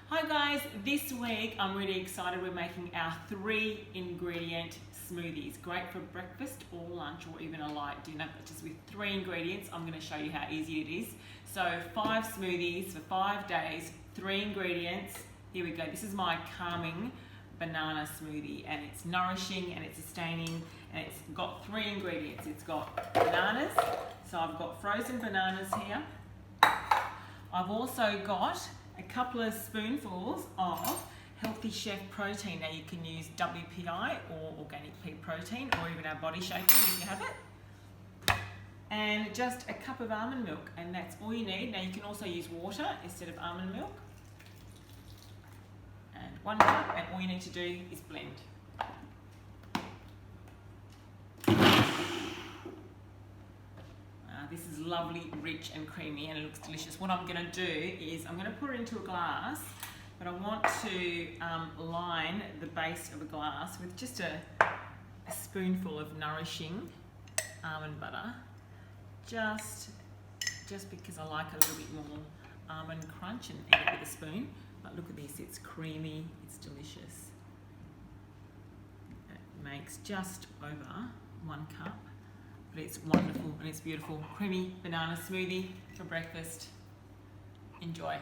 Hi guys, this week I'm really excited. We're making our 3-ingredient smoothies. Great for breakfast or lunch or even a light dinner, but just with 3 ingredients. I'm going to show you how easy it is. So 5 smoothies for 5 days, 3 ingredients. Here we go. This is my calming banana smoothie, and it's nourishing and it's sustaining, and it's got 3 ingredients. It's got bananas, so I've got frozen bananas here. I've also got a couple of spoonfuls of Healthy Chef protein. Now you can use WPI or organic pea protein, or even our body shaker if you have it. And just a cup of almond milk, and that's all you need. Now you can also use water instead of almond milk. And 1 cup, and all you need to do is blend. This is lovely, rich and creamy, and it looks delicious. What I'm going to do is I'm going to put it into a glass, but I want to line the base of a glass with just a spoonful of Nourishing almond butter, just because I like a little bit more almond crunch, and eat it with a spoon. But look at this, it's creamy, it's delicious. It makes just over 1 cup. But it's wonderful and it's beautiful. Creamy banana smoothie for breakfast. Enjoy.